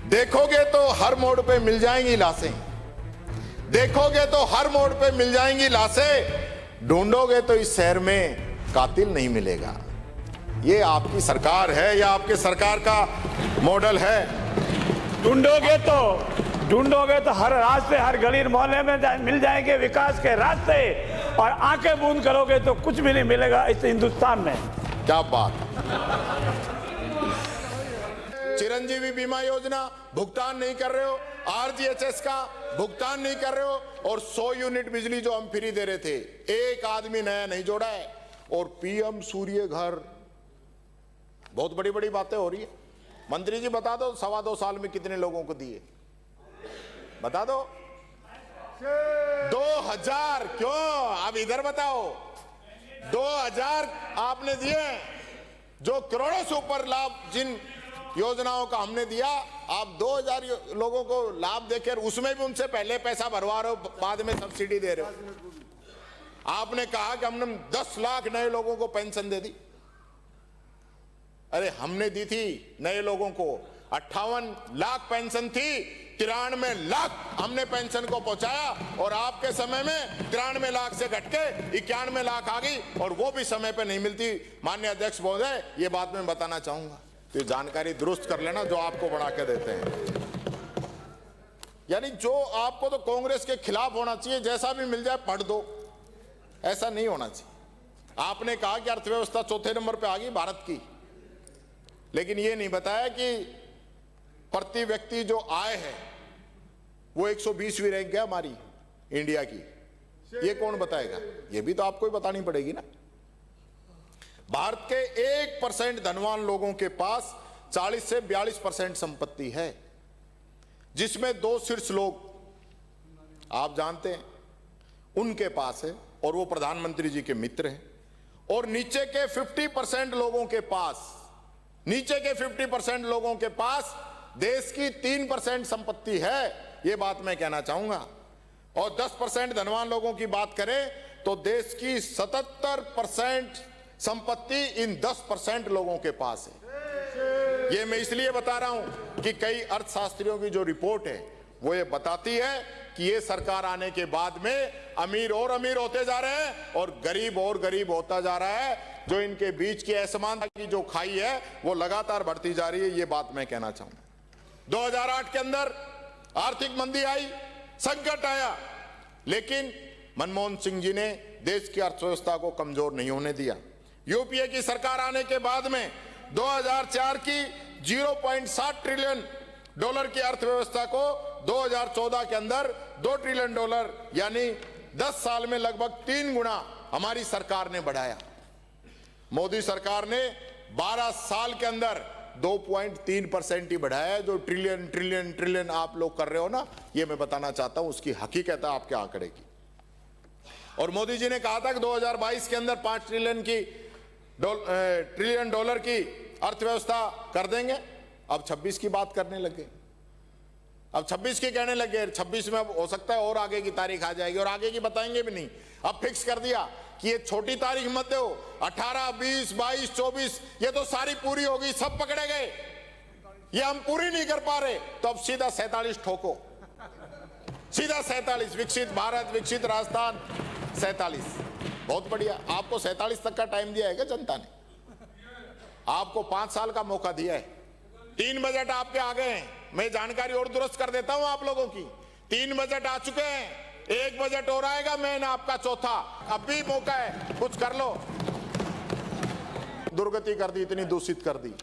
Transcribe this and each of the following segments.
देखोगे तो हर मोड़ पे मिल जाएंगी लाशें, देखोगे तो हर मोड़ पे मिल जाएंगी लाशें, ढूंढोगे तो इस शहर में कातिल नहीं मिलेगा। ये आपकी सरकार है या आपके सरकार का मॉडल है? ढूंढोगे तो हर रास्ते, हर गली मोहल्ले में मिल जाएंगे विकास के रास्ते, और आंखें बूंद करोगे तो कुछ भी नहीं मिलेगा इस हिंदुस्तान में। क्या बात। चिरंजीवी बीमा योजना भुगतान नहीं कर रहे हो, आरजीएचएस का भुगतान नहीं कर रहे हो, और 100 यूनिट बिजली जो हम फ्री दे रहे थे, एक आदमी नया नहीं जोड़ा है। और पीएम सूर्य घर, बहुत बड़ी बड़ी बातें हो रही है। मंत्री जी बता दो, 2.25 साल में कितने लोगों को दिए? बता दो। 2000 क्यों? अब इधर बताओ। 2000 आपने दिए, जो करोड़ों से ऊपर लाभ जिन योजनाओं का हमने दिया, आप 2000 लोगों को लाभ देकर उसमें भी उनसे पहले पैसा भरवा रहे हो, बाद में सब्सिडी दे रहे हो। आपने कहा कि हमने 10 लाख नए लोगों को पेंशन दे दी। अरे हमने दी थी नए लोगों को 58 लाख पेंशन थी, 93 लाख हमने पेंशन को पहुंचाया, और आपके समय में 93 लाख से घट के 91 लाख आ गई, और वो भी समय पे नहीं मिलती। माननीय अध्यक्ष महोदय, ये बात मैं बताना चाहूंगा, तो ये जानकारी दुरुस्त कर लेना जो आपको बढ़ा के देते हैं। यानी जो आपको तो कांग्रेस के खिलाफ होना चाहिए, जैसा भी मिल जाए पढ़ दो, ऐसा नहीं होना चाहिए। आपने कहा कि अर्थव्यवस्था चौथे नंबर पे आ गई भारत की, लेकिन ये नहीं बताया कि प्रति व्यक्ति जो आय है वो 120वीं रैंक है हमारी इंडिया की। ये कौन बताएगा? ये भी तो आपको ही बतानी पड़ेगी ना। भारत के 1% धनवान लोगों के पास 40 से 42% संपत्ति है, जिसमें 2 शीर्ष लोग आप जानते हैं उनके पास है, और वो प्रधानमंत्री जी के मित्र हैं। और नीचे के 50% लोगों के पास, नीचे के 50% लोगों के पास देश की 3% संपत्ति है। ये बात मैं कहना चाहूंगा। और 10% धनवान लोगों की बात करें तो देश की 77% संपत्ति इन 10% लोगों के पास है। ये मैं इसलिए बता रहा हूं कि कई अर्थशास्त्रियों की जो रिपोर्ट है वो ये बताती है कि ये सरकार आने के बाद में अमीर और अमीर होते जा रहे हैं, और गरीब होता जा रहा है। जो इनके बीच की असमानता की जो खाई है वो लगातार बढ़ती जा रही है। ये बात मैं कहना चाहूंगा। 2008 के अंदर आर्थिक मंदी आई, संकट आया, लेकिन मनमोहन सिंह जी ने देश की अर्थव्यवस्था को कमजोर नहीं होने दिया। यूपीए की सरकार आने के बाद में 2004 की 0.7 ट्रिलियन डॉलर की अर्थव्यवस्था को 2014 के अंदर 2 ट्रिलियन डॉलर, यानी 10 साल में लगभग 3 गुना हमारी सरकार ने बढ़ाया। मोदी सरकार ने 12 साल के अंदर 2.3% ही बढ़ाया। जो ट्रिलियन आप लोग कर रहे हो ना, ये मैं बताना चाहता हूं, उसकी हकीकत है आपके आंकड़े की। और मोदी जी ने कहा था कि 2022 के अंदर 5 ट्रिलियन डॉलर की अर्थव्यवस्था कर देंगे। अब 26 की बात करने लगे, अब 26 की कहने लगे। 26 में अब हो सकता है और आगे की तारीख आ जाएगी, और आगे की बताएंगे भी नहीं। अब फिक्स कर दिया कि ये छोटी तारीख मत दो, 18, 20, 22, 24 ये तो सारी पूरी होगी, सब पकड़े गए, ये हम पूरी नहीं कर पा रहे, तो अब सीधा 47 ठोको, सीधा 47। विकसित भारत, विकसित राजस्थान 47। बहुत बढ़िया। आपको 47 तक का टाइम दिया है क्या जनता ने? आपको 5 साल का मौका दिया है। 3 बजट आपके आ गए हैं। मैं जानकारी और दुरुस्त कर देता हूं आप लोगों की। 3 बजट आ चुके हैं, 1 बजट और आएगा, मैंने आपका चौथा। अब भी मौका है, कुछ कर लो। दुर्गति कर दी, इतनी दूषित कर दी।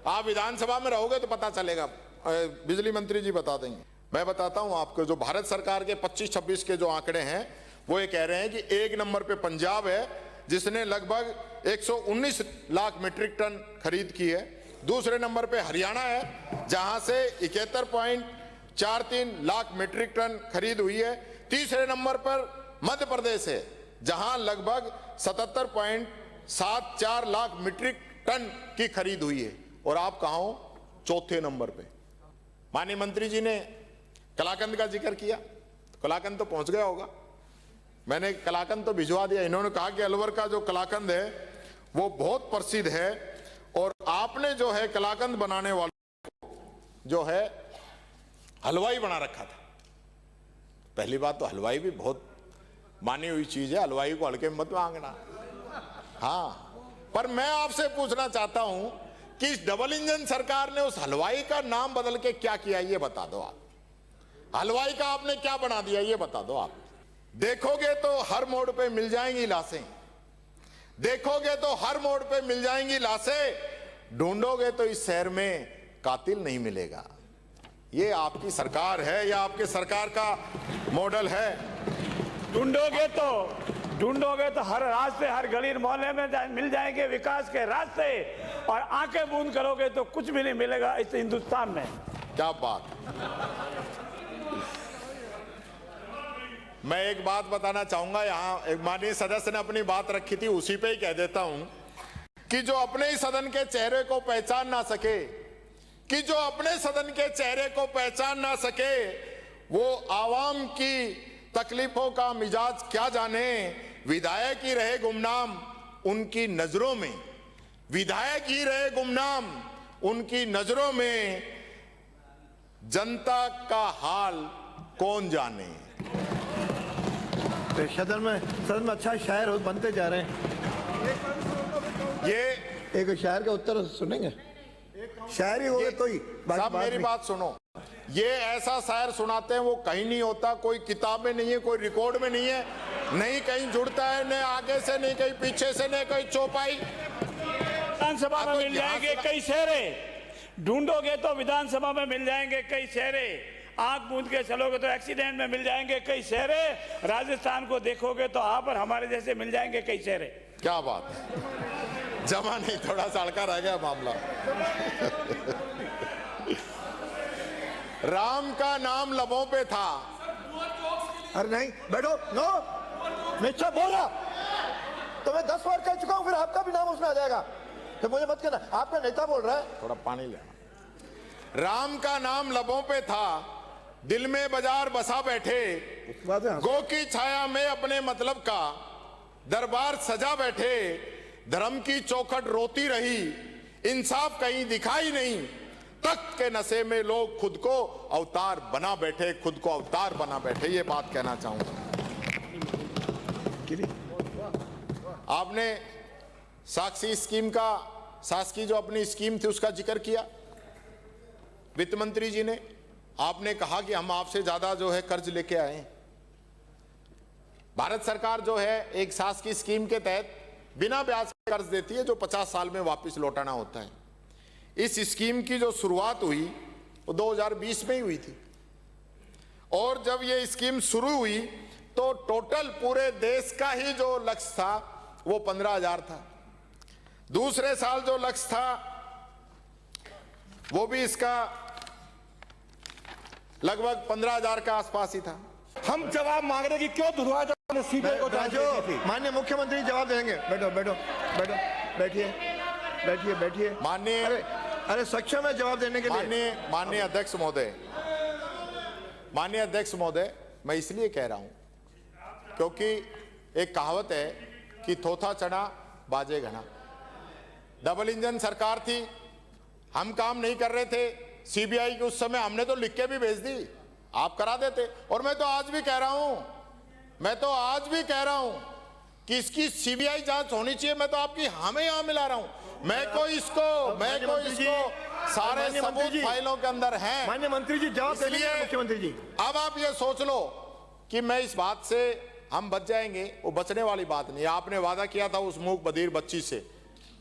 आप विधानसभा में रहोगे तो पता चलेगा, बिजली मंत्री जी बता देंगे। मैं बताता हूं आपको, जो भारत सरकार के 25-26 के जो आंकड़े हैं वो ये कह रहे हैं कि 1 नंबर पे पंजाब है, जिसने लगभग 119 लाख मीट्रिक टन खरीद की है। दूसरे नंबर पे हरियाणा है, जहां से 71.43 लाख मीट्रिक टन खरीद हुई है। तीसरे नंबर पर मध्य प्रदेश है, जहां लगभग 77.74 लाख मीट्रिक टन की खरीद हुई है। और आप कहां हो? चौथे नंबर पे। माननीय मंत्री जी ने कलाकंद का जिक्र किया, कलाकंद तो पहुंच गया होगा। मैंने कलाकंद तो भिजवा दिया। इन्होंने कहा कि अलवर का जो कलाकंद है वो बहुत प्रसिद्ध है, और आपने जो है कलाकंद बनाने वालों को जो है हलवाई बना रखा था। पहली बात तो हलवाई भी बहुत मानी हुई चीज है, हलवाई को हल्के में मत मांगना। हाँ, पर मैं आपसे पूछना चाहता हूं कि इस डबल इंजन सरकार ने उस हलवाई का नाम बदल के क्या किया, ये बता दो आप। हलवाई का आपने क्या बना दिया, ये बता दो आप। देखोगे तो हर मोड़ पे मिल जाएंगी लाशें, देखोगे तो हर मोड़ पे मिल जाएंगी लाशें, ढूंढोगे तो इस शहर में कातिल नहीं मिलेगा। ये आपकी सरकार है या आपके सरकार का मॉडल है? ढूंढोगे तो हर रास्ते, हर गली मोहल्ले में मिल जाएंगे विकास के रास्ते, और आंखें बूंद करोगे तो कुछ भी नहीं मिलेगा इस हिंदुस्तान में। क्या बात। मैं एक बात बताना चाहूंगा, यहां एक माननीय सदस्य ने अपनी बात रखी थी, उसी पे ही कह देता हूं कि जो अपने ही सदन के चेहरे को पहचान ना सके, कि जो अपने सदन के चेहरे को पहचान ना सके, वो आवाम की तकलीफों का मिजाज क्या जाने। विधायक ही रहे गुमनाम उनकी नजरों में, विधायक ही रहे गुमनाम उनकी नजरों में, जनता का हाल कौन जाने। तो सदन में अच्छा शायर हो बनते जा रहे हैं। ये एक शायर का उत्तर सुनेंगे, शायरी हो तो ही साहब मेरी बात सुनो। ये ऐसा शायर सुनाते हैं वो कहीं नहीं होता, कोई किताब में नहीं है, कोई रिकॉर्ड में नहीं है, नहीं कहीं जुड़ता है, न आगे से नहीं कहीं पीछे से, नहीं कहीं चौपाई। विधानसभा में मिल जाएंगे कई चेहरे, ढूंढोगे तो विधानसभा में मिल जाएंगे कई चेहरे, आंख मूंद के चलोगे तो एक्सीडेंट में मिल जाएंगे कई चेहरे, राजस्थान को देखोगे तो आप और हमारे जैसे मिल जाएंगे कई चेहरे। क्या बात है, जमा नहीं, थोड़ा सा अड़का रह गया मामला। राम का नाम लबों पे था। अरे नहीं बैठो, नो निश्चय बोल रहा तो मैं 10 बार कह चुका हूं, फिर आपका भी नाम उसमें आ जाएगा, तो मुझे मत कहना आपका नेता बोल रहा है। थोड़ा पानी लेना। राम का नाम लबों पे था, दिल में बाजार बसा बैठे, गो की छाया में अपने मतलब का दरबार सजा बैठे, धर्म की चौखट रोती रही, इंसाफ कहीं दिखाई नहीं, तख्त के नशे में लोग खुद को अवतार बना बैठे, खुद को अवतार बना बैठे। ये बात कहना चाहूंगा। आपने साक्षी स्कीम का, शासकीय जो अपनी स्कीम थी उसका जिक्र किया वित्त मंत्री जी ने। आपने कहा कि हम आपसे ज्यादा जो है कर्ज लेके आए हैं। भारत सरकार जो है एक शासकीय स्कीम के तहत बिना ब्याज के कर्ज देती है, जो 50 साल में वापस लौटाना होता है। इस स्कीम की जो शुरुआत हुई वो 2020 में ही हुई थी, और जब ये स्कीम शुरू हुई तो टोटल पूरे देश का ही जो लक्ष्य था वो 15,000 था। दूसरे साल जो लक्ष्य था वो भी इसका लगभग 15,000 के आसपास ही था। हम जवाब मांग रहे कि क्यों धुरवा सीबीआई को माननीय मुख्यमंत्री जवाब देंगे। बैठो बैठो बैठो, बैठिए बैठिए बैठिए। माननीय अरे सक्षम है जवाब देने के लिए। माननीय अध्यक्ष महोदय, माननीय अध्यक्ष महोदय, मैं इसलिए कह रहा हूं क्योंकि एक कहावत है कि थोथा चढ़ा बाजे घना। डबल इंजन सरकार थी, हम काम नहीं कर रहे थे, सीबीआई के उस समय हमने तो लिख के भी भेज दी, आप करा देते। और मैं तो आज भी कह रहा हूं, कि इसकी सीबीआई जांच होनी चाहिए। मैं तो आपकी हमें यहां मिला रहा हूं। मैं को इसको सारे सबूत फाइलों के अंदर हैं। माननीय मंत्री जी जवाब दे लीजिए। मुख्यमंत्री जी अब आप ये सोच लो कि मैं इस बात से हम बच जाएंगे, वो बचने वाली बात नहीं। आपने वादा किया था उस मूक बधिर बच्ची से,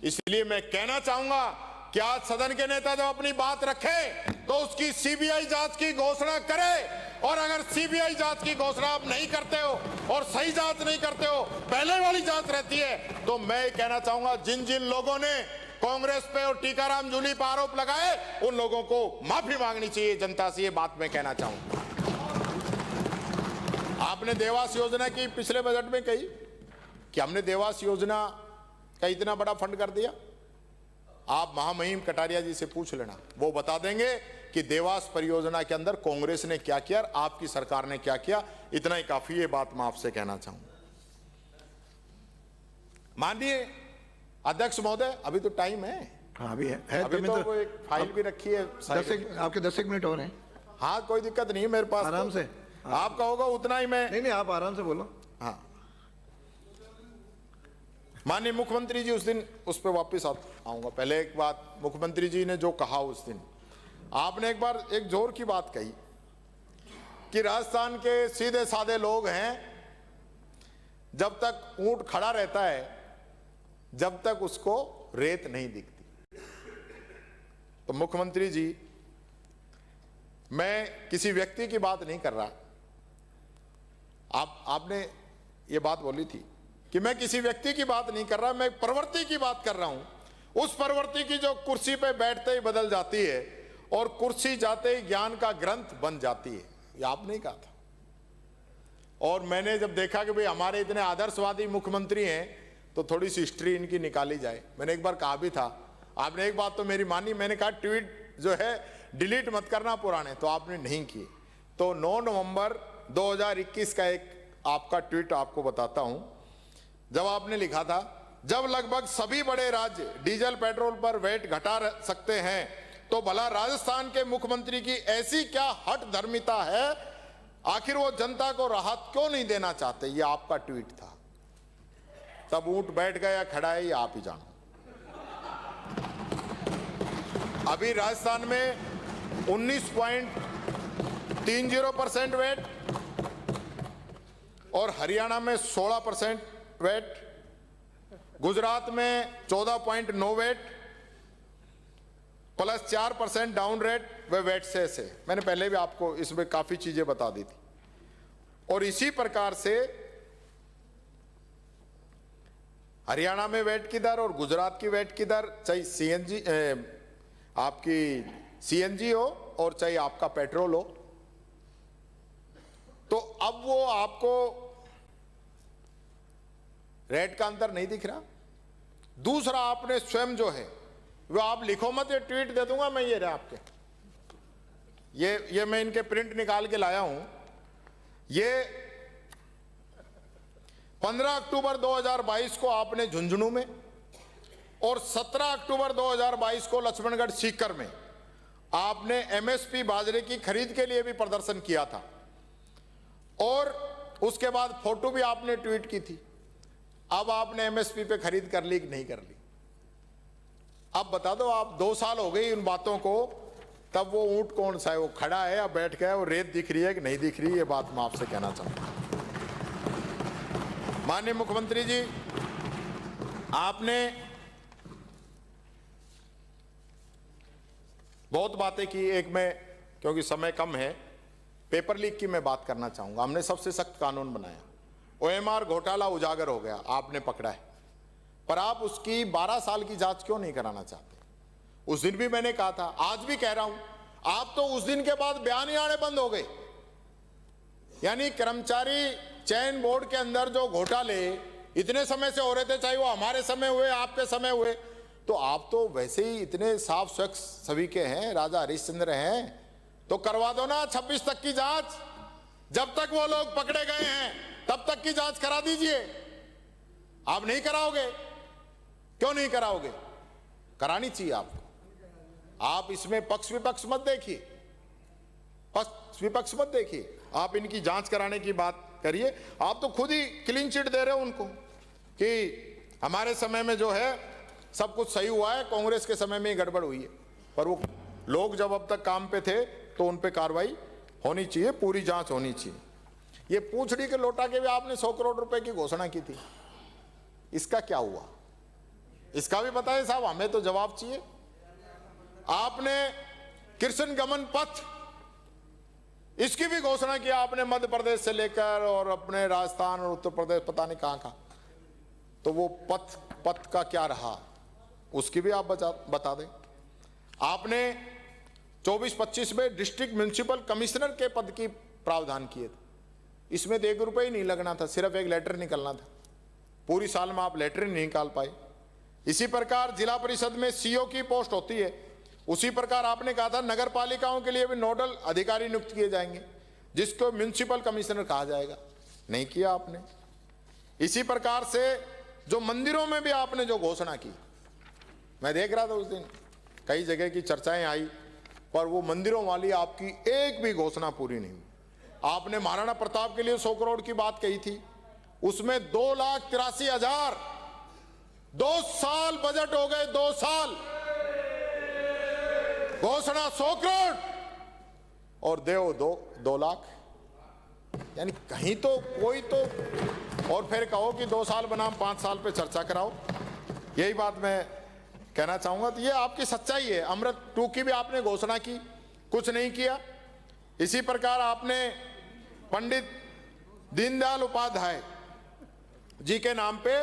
इसलिए मैं कहना चाहूंगा कि आज सदन के नेता जब अपनी बात रखे तो उसकी सीबीआई जांच की घोषणा करे। और अगर सीबीआई जांच की घोषणा आप नहीं करते हो और सही जांच नहीं करते हो, पहले वाली जांच रहती है, तो मैं कहना चाहूंगा जिन जिन लोगों ने कांग्रेस पे और टीकाराम जूली पर आरोप लगाए उन लोगों को माफी मांगनी चाहिए जनता से। ये बात मैं कहना चाहूंगा। आपने देवास योजना की पिछले बजट में कही कि हमने देवास योजना का इतना बड़ा फंड कर दिया। आप महामहिम कटारिया जी से पूछ लेना, वो बता देंगे कि देवास परियोजना के अंदर कांग्रेस ने क्या किया, आपकी सरकार ने क्या किया। इतना ही काफी, ये बात मैं आपसे कहना चाहूंगा। माननीय अध्यक्ष महोदय, अभी तो टाइम है। हाँ अभी है अभी तो एक फाइल भी रखी है। आपके 10 मिनट और हैं। हाँ कोई दिक्कत नहीं है मेरे पास। आराम तो से। आपका होगा उतना ही मैं। नहीं नहीं, आप आराम से बोलो। हाँ माननीय मुख्यमंत्री जी, उस दिन उस पर वापस आऊंगा। पहले एक बात, मुख्यमंत्री जी ने जो कहा उस दिन, आपने एक बार एक जोर की बात कही कि राजस्थान के सीधे साधे लोग हैं, जब तक ऊंट खड़ा रहता है जब तक उसको रेत नहीं दिखती। तो मुख्यमंत्री जी, मैं किसी व्यक्ति की बात नहीं कर रहा। आपने ये बात बोली थी कि मैं किसी व्यक्ति की बात नहीं कर रहा, मैं प्रवृत्ति की बात कर रहा हूं। उस प्रवृत्ति की जो कुर्सी पे बैठते ही बदल जाती है और कुर्सी जाते ही ज्ञान का ग्रंथ बन जाती है, ये आपने कहा था। और मैंने जब देखा कि भाई हमारे इतने आदर्शवादी मुख्यमंत्री हैं तो थोड़ी सी हिस्ट्री इनकी निकाली जाए। मैंने एक बार कहा भी था, आपने एक बात तो मेरी मानी, मैंने कहा ट्वीट जो है डिलीट मत करना पुराने, तो आपने नहीं किए। तो 9 नवंबर 2021 का एक आपका ट्वीट आपको बताता हूं, जब आपने लिखा था, जब लगभग सभी बड़े राज्य डीजल पेट्रोल पर वैट घटा सकते हैं तो भला राजस्थान के मुख्यमंत्री की ऐसी क्या हठ धर्मिता है, आखिर वो जनता को राहत क्यों नहीं देना चाहते। ये आपका ट्वीट था। तब ऊंट बैठ गया खड़ा है, ये आप ही जानो। अभी राजस्थान में 19.30% वैट और हरियाणा में 16% वैट, गुजरात में 14.9 वैट प्लस 4% डाउन रेट व वैट सेस है। मैंने पहले भी आपको इसमें काफी चीजें बता दी थी। और इसी प्रकार से हरियाणा में वैट की दर और गुजरात की वैट की दर, चाहे सीएनजी आपकी सीएनजी हो और चाहे आपका पेट्रोल हो, तो अब वो आपको रेट का अंतर नहीं दिख रहा। दूसरा, आपने स्वयं जो है वो आप लिखो मत, ये ट्वीट दे दूंगा मैं, ये रहे आपके, ये मैं इनके प्रिंट निकाल के लाया हूं। ये 15 अक्टूबर 2022 को आपने झुंझुनू में और 17 अक्टूबर 2022 को लक्ष्मणगढ़ सीकर में आपने एमएसपी बाजरे की खरीद के लिए भी प्रदर्शन किया था। और उसके बाद फोटो भी आपने ट्वीट की थी। अब आपने एमएसपी पे खरीद कर ली कि नहीं कर ली? अब बता दो आप, 2 साल हो गई उन बातों को। तब वो ऊंट कौन सा है, वो खड़ा है या बैठ गया है, वो रेत दिख रही है कि नहीं दिख रही, ये बात मैं आपसे कहना चाहता हूं। माननीय मुख्यमंत्री जी, आपने बहुत बातें की। एक मैं, क्योंकि समय कम है, पेपर लीक की मैं बात करना चाहूंगा। हमने सबसे सख्त कानून बनाया। ओएमआर घोटाला उजागर हो गया, आपने पकड़ा है, पर आप उसकी 12 साल की जांच क्यों नहीं कराना चाहते? उस दिन भी मैंने कहा था, आज भी कह रहा हूं, आप तो उस दिन के बाद बयान ही आने बंद हो गए। यानी कर्मचारी चयन बोर्ड के अंदर जो घोटाले इतने समय से हो रहे थे, चाहे वो हमारे समय हुए, आपके समय हुए, तो आप तो वैसे ही इतने साफ स्वच्छ सभी के हैं, राजा हरिश्चंद्र हैं, तो करवा दो ना 26 तक की जांच। जब तक वो लोग पकड़े गए हैं तब तक की जांच करा दीजिए। आप नहीं कराओगे? क्यों नहीं कराओगे? करानी चाहिए आपको। आप इसमें पक्ष विपक्ष मत देखिए, पक्ष विपक्ष मत देखिए, आप इनकी जांच कराने की बात करिए। आप तो खुद ही क्लीन चिट दे रहे हो उनको कि हमारे समय में जो है सब कुछ सही हुआ है, कांग्रेस के समय में ही गड़बड़ हुई है। पर वो लोग जब अब तक काम पे थे तो उन पे कार्रवाई होनी चाहिए, पूरी जांच होनी चाहिए। ये पूंछड़ी के लोटा के भी आपने 100 करोड़ रुपए की घोषणा की थी, इसका क्या हुआ? इसका भी बताएं साहब, हमें तो जवाब चाहिए। आपने कृष्ण गमन पथ, इसकी भी घोषणा किया आपने, मध्य प्रदेश से लेकर और अपने राजस्थान और उत्तर प्रदेश, पता नहीं कहां कहां। तो वो पथ का क्या रहा, उसकी भी आप बता दें। आपने 24-25 में डिस्ट्रिक्ट म्युनिसिपल कमिश्नर के पद की प्रावधान किए थे। इसमें तो 1 रुपये ही नहीं लगना था, सिर्फ एक लेटर निकलना था। पूरी साल में आप लेटर नहीं निकाल पाए। इसी प्रकार जिला परिषद में सीओ की पोस्ट होती है, उसी प्रकार आपने कहा था नगर पालिकाओं के लिए भी नोडल अधिकारी नियुक्त किए जाएंगे, जिसको म्युनिसिपल कमिश्नर कहा जाएगा। नहीं किया आपने। इसी प्रकार से जो मंदिरों में भी आपने जो घोषणा की, मैं देख रहा था उस दिन कई जगह की चर्चाएं आई पर वो मंदिरों वाली आपकी एक भी घोषणा पूरी नहीं हुई। आपने महाराणा प्रताप के लिए 100 करोड़ की बात कही थी, उसमें 2,83,000, 2 साल बजट हो गए, 2 साल, घोषणा 100 करोड़ और देव 2 लाख। यानी कहीं तो कोई तो, और फिर कहो कि 2 साल बनाम 5 साल पे चर्चा कराओ। यही बात मैं कहना चाहूंगा। तो ये आपकी सच्चाई है। अमृत 2 की भी आपने घोषणा की, कुछ नहीं किया। इसी प्रकार आपने पंडित दीनदयाल उपाध्याय जी के नाम पे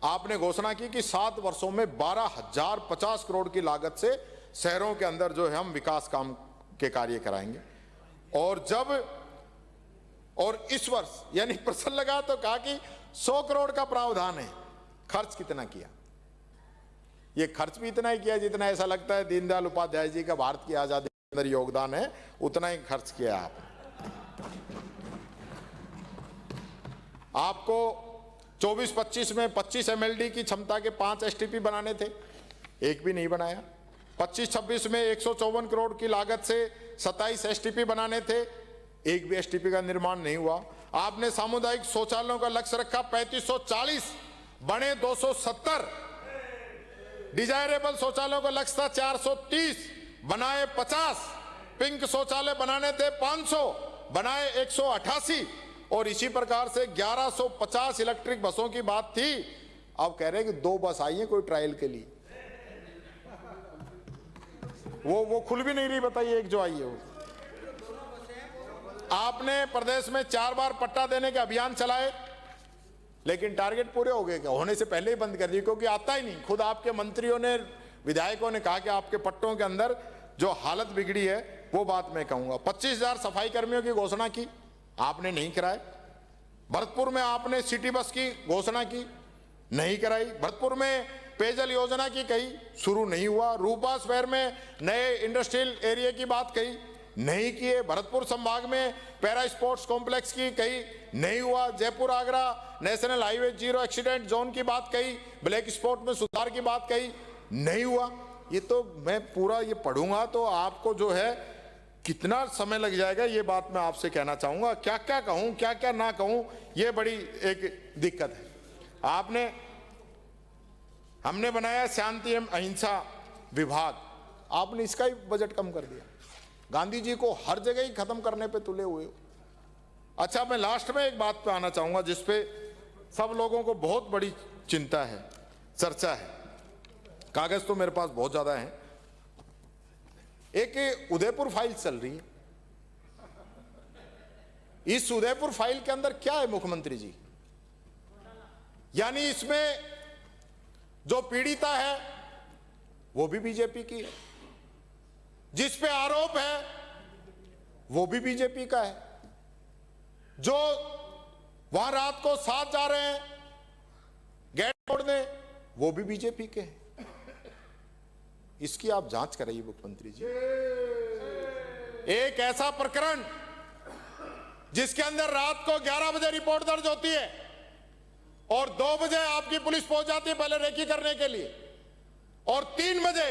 आपने घोषणा की कि 7 वर्षों में 12,050 करोड़ की लागत से शहरों के अंदर जो है हम विकास काम के कार्य कराएंगे। और इस वर्ष यानी प्रश्न लगा तो कहा कि 100 करोड़ का प्रावधान है, खर्च कितना किया? ये खर्च भी इतना ही किया जितना ऐसा लगता है दीनदयाल उपाध्याय जी का भारत की आजादी के अंदर योगदान है, उतना ही खर्च किया आपने। आपको 24-25 में 25 MLD की क्षमता के 5 STP बनाने थे, एक भी नहीं बनाया। 25-26 में 154 करोड़ की लागत से 27 STP बनाने थे, एक भी STP का निर्माण नहीं हुआ। आपने सामुदायिक शौचालयों का लक्ष्य रखा 3540, बने 270। डिजायरेबल शौचालयों का लक्ष्य था 430, बनाए 50। पिंक शौचालय बनाने थे 500, बनाए 188। और इसी प्रकार से 1150 इलेक्ट्रिक बसों की बात थी, अब कह रहे हैं कि 2 बस आई है कोई ट्रायल के लिए, वो खुल भी नहीं रही, बताइए एक जो आई है वो। आपने प्रदेश में 4 बार पट्टा देने के अभियान चलाए, लेकिन टारगेट पूरे हो गए क्या? होने से पहले ही बंद कर दिए, क्योंकि आता ही नहीं। खुद आपके मंत्रियों ने, विधायकों ने कहा कि आपके पट्टों के अंदर जो हालत बिगड़ी है वो बात मैं कहूंगा। 25,000 सफाई कर्मियों की घोषणा की, आपने नहीं कराए। भरतपुर में आपने सिटी बस की घोषणा की, नहीं कराई। भरतपुर में पेयजल योजना की कही, शुरू नहीं हुआ। रूपा स्क्वायर में नए इंडस्ट्रियल एरिया की बात कही, नहीं किए। भरतपुर संभाग में पैरा स्पोर्ट्स कॉम्प्लेक्स की कही, नहीं हुआ। Jaipur Agra national highway 0 accident zone की बात कही, ब्लैक स्पॉट में सुधार की बात कही, नहीं हुआ। ये तो मैं पूरा ये पढ़ूंगा तो आपको जो है कितना समय लग जाएगा, ये बात मैं आपसे कहना चाहूंगा। क्या क्या कहूं, क्या क्या ना कहूं, ये बड़ी एक दिक्कत है। हमने बनाया शांति एवं अहिंसा विभाग, आपने इसका ही बजट कम कर दिया। गांधी जी को हर जगह ही खत्म करने पे तुले हुए हो। अच्छा, मैं लास्ट में एक बात पे आना चाहूंगा जिसपे सब लोगों को बहुत बड़ी चिंता है, चर्चा है। कागज तो मेरे पास बहुत ज्यादा है। एक उदयपुर फाइल चल रही है। इस उदयपुर फाइल के अंदर क्या है मुख्यमंत्री जी? यानी इसमें जो पीड़िता है वो भी बीजेपी की है, जिस पे आरोप है वो भी बीजेपी का है, जो वहां रात को साथ जा रहे हैं गेट तोड़ने वो भी बीजेपी के हैं। इसकी आप जांच कराइए मुख्यमंत्री जी। एक ऐसा प्रकरण जिसके अंदर रात को 11 बजे रिपोर्ट दर्ज होती है और 2 बजे आपकी पुलिस पहुंच जाती है पहले रेकी करने के लिए, और 3 बजे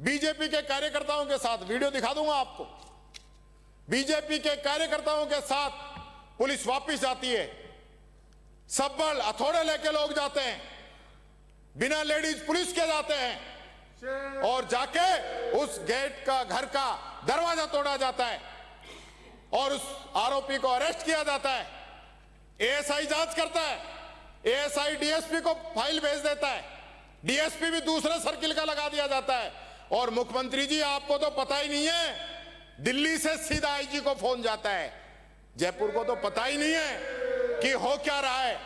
बीजेपी के कार्यकर्ताओं के साथ, वीडियो दिखा दूंगा आपको, बीजेपी के कार्यकर्ताओं के साथ पुलिस वापस जाती है। सबल हथौड़े लेके लोग जाते हैं, बिना लेडीज पुलिस के जाते हैं, और जाके उस गेट का, घर का दरवाजा तोड़ा जाता है और उस आरोपी को अरेस्ट किया जाता है। एएसआई जांच करता है, एएसआई डीएसपी को फाइल भेज देता है, डीएसपी भी दूसरे सर्किल का लगा दिया जाता है। और मुख्यमंत्री जी आपको तो पता ही नहीं है, दिल्ली से सीधा आईजी को फोन जाता है, जयपुर को तो पता ही नहीं है कि हो क्या रहा है।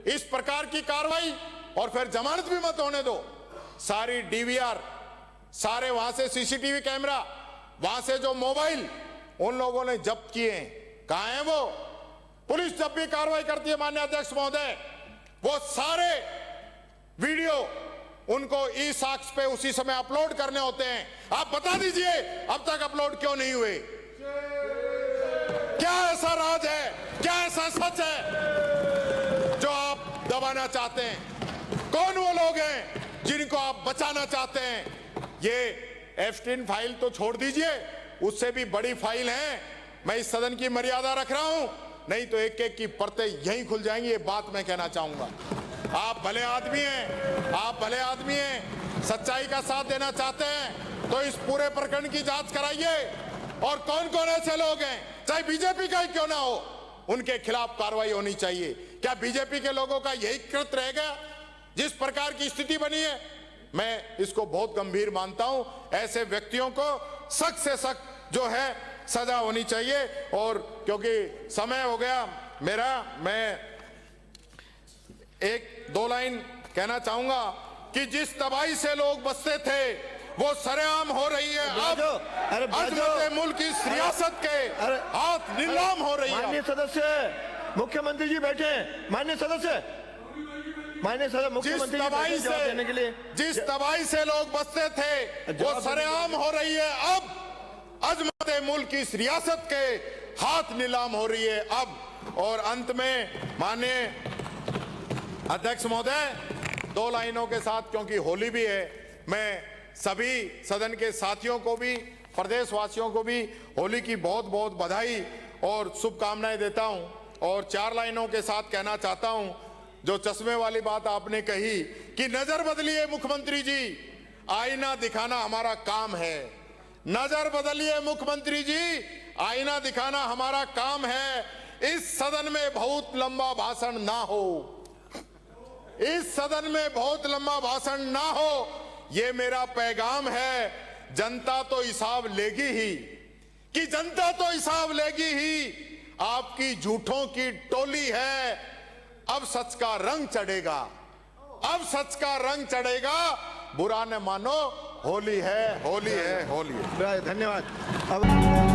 इस प्रकार की कार्रवाई, और फिर जमानत भी मत होने दो। सारी डीवीआर, सारे वहां से सीसीटीवी कैमरा, वहां से जो मोबाइल उन लोगों ने जब्त किए हैं, कहां है वो? पुलिस जब भी कार्रवाई करती है माननीय अध्यक्ष महोदय, वो सारे वीडियो उनको ई साक्ष्य पे उसी समय अपलोड करने होते हैं। आप बता दीजिए अब तक अपलोड क्यों नहीं हुए? क्या ऐसा राज है, क्या ऐसा सच है जो आप दबाना चाहते हैं? कौन वो लोग हैं जिनको आप बचाना चाहते हैं? ये एफस्टीन फाइल तो छोड़ दीजिए, उससे भी बड़ी फाइल है। मैं इस सदन की मर्यादा रख रहा हूं, नहीं तो एक एक की परतें यहीं खुल जाएंगी। ये बात मैं कहना चाहूंगा। आप भले आदमी हैं, आप भले आदमी हैं, सच्चाई का साथ देना चाहते हैं तो इस पूरे प्रकरण की जांच कराइए। और कौन कौन ऐसे लोग हैं, चाहे बीजेपी का ही क्यों ना हो, उनके खिलाफ कार्रवाई होनी चाहिए। क्या बीजेपी के लोगों का यही कृत्य रह गया? जिस प्रकार की स्थिति बनी है, मैं इसको बहुत गंभीर मानता हूं। ऐसे व्यक्तियों को सख्त से सख्त जो है सजा होनी चाहिए। और क्योंकि समय हो गया मेरा, मैं एक दो लाइन कहना चाहूंगा कि जिस तबाही से लोग बसते थे वो सरेआम हो रही है। अब अजमत मुल्क की सियासत के हाथ नीलाम हो रही है। माननीय सदस्य मुख्यमंत्री जी बैठे हैं। माननीय सदस्य मुख्यमंत्री जिस तबाही से लोग बसते थे वो सरेआम हो रही है। अब अजमत मुल्क की रियासत के हाथ नीलाम हो रही है अब। और अंत में माननीय अध्यक्ष महोदय, दो लाइनों के साथ, क्योंकि होली भी है, मैं सभी सदन के साथियों को भी, प्रदेशवासियों को भी होली की बहुत बहुत बधाई और शुभकामनाएं देता हूं। और चार लाइनों के साथ कहना चाहता हूं, जो चश्मे वाली बात आपने कही कि नजर बदलिए मुख्यमंत्री जी, आईना दिखाना हमारा काम है। नजर बदलिए मुख्यमंत्री जी, आईना दिखाना हमारा काम है। इस सदन में बहुत लंबा भाषण ना हो, इस सदन में बहुत लंबा भाषण ना हो, ये मेरा पैगाम है। जनता तो हिसाब लेगी ही, कि जनता तो हिसाब लेगी ही। आपकी झूठों की टोली है। अब सच का रंग चढ़ेगा, अब सच का रंग चढ़ेगा। बुरा न मानो, होली है, होली है, होली है। धन्यवाद। अब